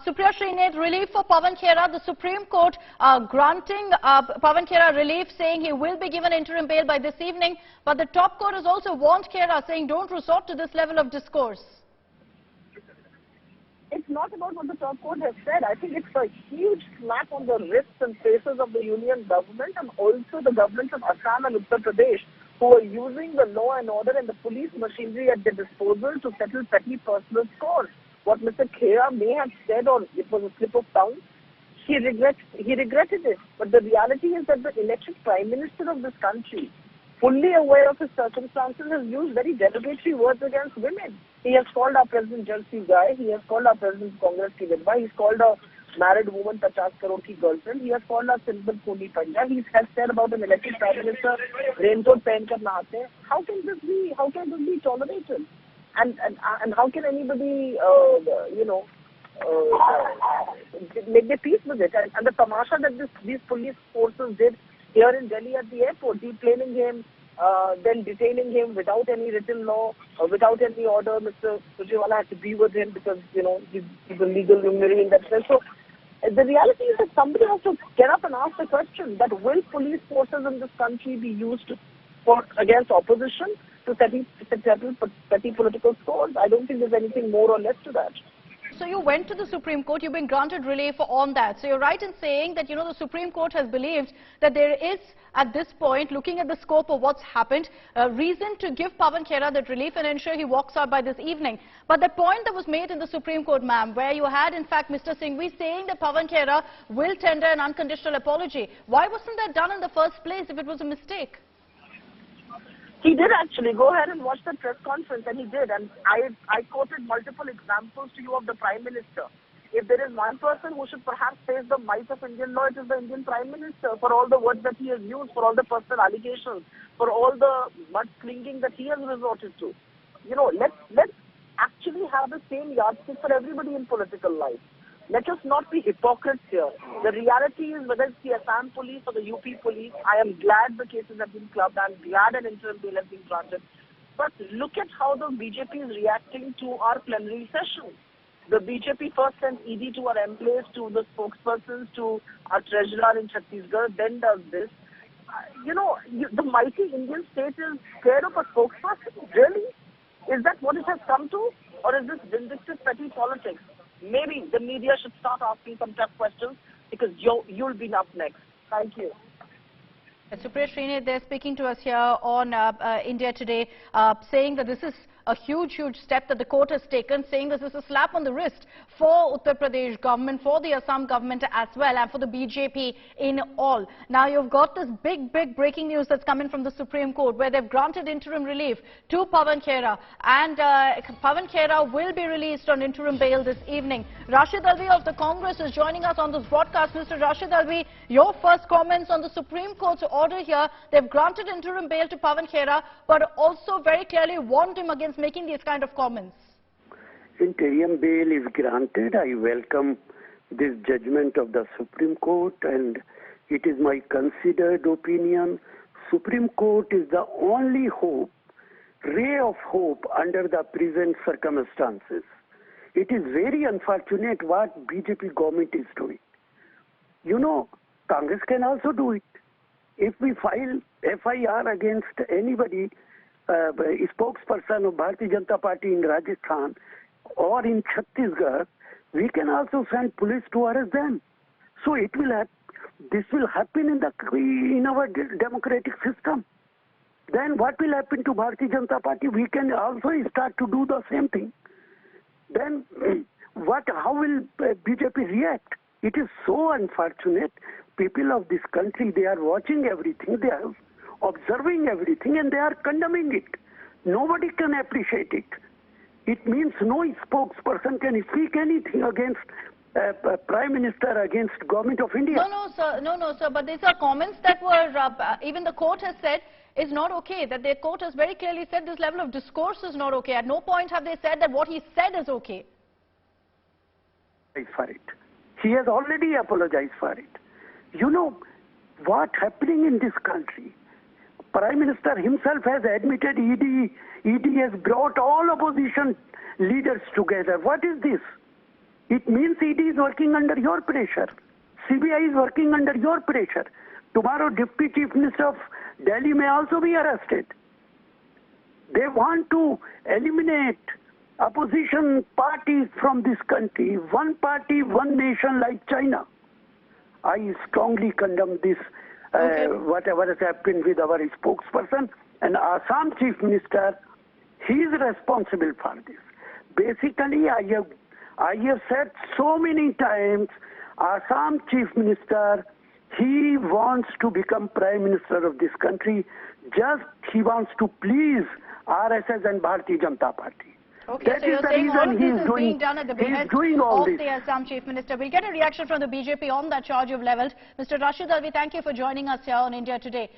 Supriya, Srinate, relief for Pawan Khera. The Supreme Court granting Pawan Khera relief, saying he will be given interim bail by this evening. But the top court has also warned Khera, saying don't resort to this level of discourse. It's not about what the top court has said. I think it's a huge slap on the wrists and faces of the union government and also the governments of Assam and Uttar Pradesh, who are using the law and order and the police machinery at their disposal to settle petty personal scores. What Mr. Khera may have said, or it was a slip of tongue, he regretted it. But the reality is that the elected Prime Minister of this country, fully aware of his circumstances, has used very derogatory words against women. He has called our President Jalsi Guy, he has called our President Congress ki Vidwa, he's called a married woman 50 crore ki girlfriend, he has called our simple Puni Panja, he has said about an elected Prime Minister, raincoat pehen kar nahate. How can this be tolerated? And how can anybody, make their peace with it? And the tamasha that these police forces did here in Delhi at the airport, deplaning him, then detaining him without any written law, without any order. Mr. Supriya had to be with him because, he's a legal luminary in that sense. So the reality is that somebody has to get up and ask the question that will police forces in this country be used against opposition to settle petty political scores? I don't think there's anything more or less to that. So you went to the Supreme Court, you've been granted relief on that. So you're right in saying that, the Supreme Court has believed that there is, at this point, looking at the scope of what's happened, a reason to give Pawan Khera that relief and ensure he walks out by this evening. But the point that was made in the Supreme Court, ma'am, where you had, in fact, Mr. Singhvi saying that Pawan Khera will tender an unconditional apology. Why wasn't that done in the first place if it was a mistake? He did actually. Go ahead and watch the press conference, and he did. And I quoted multiple examples to you of the Prime Minister. If there is one person who should perhaps face the might of Indian law, it is the Indian Prime Minister, for all the words that he has used, for all the personal allegations, for all the mudslinging that he has resorted to. Let's actually have the same yardstick for everybody in political life. Let us not be hypocrites here. The reality is, whether it's the Assam Police or the UP Police, I am glad the cases have been clubbed. I am glad an interim bail has been granted. But look at how the BJP is reacting to our plenary session. The BJP first sends ED to our MLAs, to the spokespersons, to our treasurer in Chhattisgarh, then does this. The mighty Indian state is scared of a spokesperson. Really? Is that what it has come to? Or is this vindictive petty politics? Maybe the media should start asking some tough questions, because you'll be up next. Thank you. Supriya, Srinate, they're speaking to us here on India Today, saying that this is a huge step that the court has taken, saying this is a slap on the wrist for Uttar Pradesh government, for the Assam government as well, and for the BJP in all. Now you've got this big breaking news that's coming from the Supreme Court, where they've granted interim relief to Pawan Khera, and Pawan Khera will be released on interim bail this evening. Rashid Alvi of the Congress is joining us on this broadcast. Mr. Rashid Alvi, your first comments on the Supreme Court's order here. They've granted interim bail to Pawan Khera, but also very clearly warned him against making these kind of comments. Interim bail is granted. I welcome this judgment of the Supreme Court, and it is my considered opinion. Supreme Court is the only hope, ray of hope under the present circumstances. It is very unfortunate what BJP government is doing. Congress can also do it. If we file FIR against anybody, spokesperson of Bharatiya Janata Party in Rajasthan or in Chhattisgarh, we can also send police to arrest them. So this will happen in our democratic system. Then what will happen to Bharatiya Janata Party? We can also start to do the same thing. Then how will BJP react? It is so unfortunate. People of this country, they are watching everything, they are observing everything, and they are condemning it. Nobody can appreciate it. It means no spokesperson can speak anything against Prime Minister, against Government of India. No, sir. But these are comments that were, even the court has said, is not okay. That the court has very clearly said this level of discourse is not okay. At no point have they said that what he said is okay. For it. He has already apologized for it. What happening in this country? Prime Minister himself has admitted ED has brought all opposition leaders together. What is this? It means ED is working under your pressure. CBI is working under your pressure. Tomorrow, Deputy Chief Minister of Delhi may also be arrested. They want to eliminate opposition parties from this country. One party, one nation like China. I strongly condemn this, whatever has happened with our spokesperson. And Assam Chief Minister, he is responsible for this. Basically, I have said so many times, Assam Chief Minister, he wants to become Prime Minister of this country. Just he wants to please RSS and Bharatiya Janata Party. Okay, That so is you're the saying all of reason this is being done at the behest of the Assam Chief Minister. We'll get a reaction from the BJP on that charge you've levelled. Mr. Rashid Alvi, thank you for joining us here on India Today.